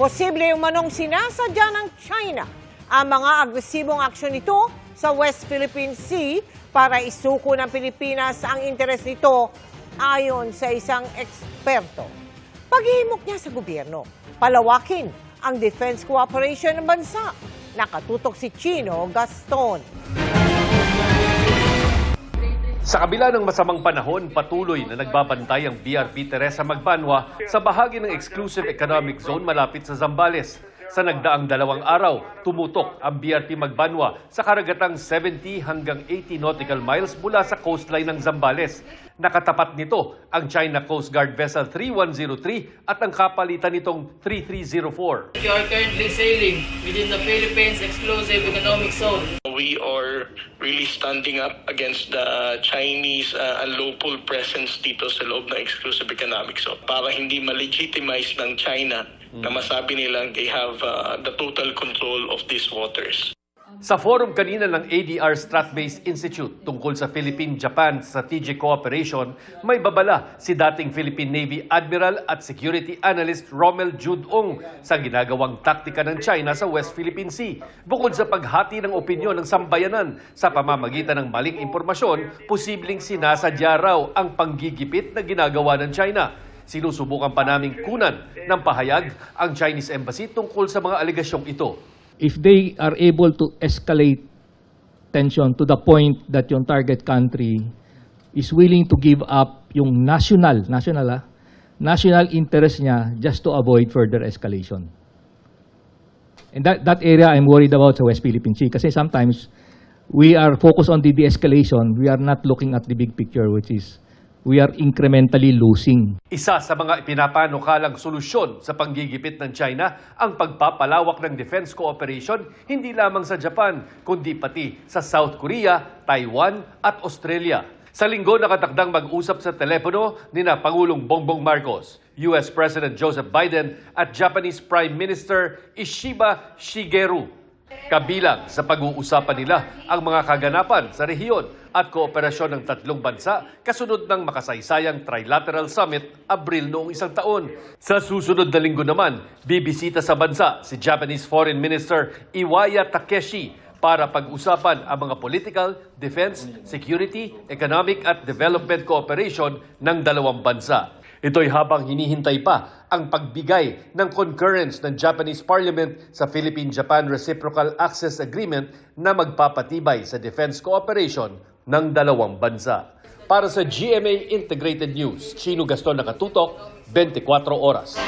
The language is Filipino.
Posible umanong sinasadya ng China ang mga agresibong aksyon nito sa West Philippine Sea para isuko ng Pilipinas ang interes nito ayon sa isang eksperto. Paghihimok niya sa gobyerno, palawakin ang defense cooperation ng bansa. Nakatutok si Chino Gaston. Sa kabila ng masamang panahon, patuloy na nagbabantay ang BRP Teresa Magbanwa sa bahagi ng Exclusive Economic Zone malapit sa Zambales. Sa nagdaang 2 araw, tumutok ang BRP Magbanwa sa karagatang 70 hanggang 80 nautical miles mula sa coastline ng Zambales. Nakatapat nito ang China Coast Guard Vessel 3103 at ang kapalitan nitong 3304. We are currently sailing within the Philippines Exclusive Economic Zone. We are really standing up against the Chinese unlawful presence dito sa loob ng Exclusive Economic Zone para hindi ma-legitimize ng China na masabi nilang they have the total control of these waters. Sa forum kanina ng ADR Strat-Based Institute tungkol sa Philippine-Japan Strategic Cooperation, may babala si dating Philippine Navy Admiral at Security Analyst Rommel Jude-ong sa ginagawang taktika ng China sa West Philippine Sea. Bukod sa paghati ng opinyon ng sambayanan sa pamamagitan ng maling impormasyon, posibleng sinasadya raw ang panggigipit na ginagawa ng China. Sinusubukan pa naming kunan ng pahayag ang Chinese Embassy tungkol sa mga alegasyong ito. If they are able to escalate tension to the point that yung target country is willing to give up yung national interest niya just to avoid further escalation. And that area I'm worried about sa West Philippine Sea kasi sometimes we are focused on the de-escalation, we are not looking at the big picture, which is we are incrementally losing. Isa sa mga ipinapanukalang solusyon sa panggigipit ng China ang pagpapalawak ng defense cooperation hindi lamang sa Japan, kundi pati sa South Korea, Taiwan at Australia. Sa linggo nakatakdang mag-usap sa telepono nina Pangulong Bongbong Marcos, US President Joseph Biden at Japanese Prime Minister Ishiba Shigeru. Kabilang sa pag-uusapan nila ang mga kaganapan sa rehiyon at kooperasyon ng tatlong bansa kasunod ng makasaysayang Trilateral Summit Abril noong isang taon. Sa susunod na linggo naman, bibisita sa bansa si Japanese Foreign Minister Iwaya Takeshi para pag-usapan ang mga political, defense, security, economic at development cooperation ng dalawang bansa. Ito'y habang hinihintay pa ang pagbigay ng concurrence ng Japanese Parliament sa Philippine-Japan Reciprocal Access Agreement na magpapatibay sa defense cooperation ng dalawang bansa. Para sa GMA Integrated News, Chino Gaston, nakatutok, 24 oras.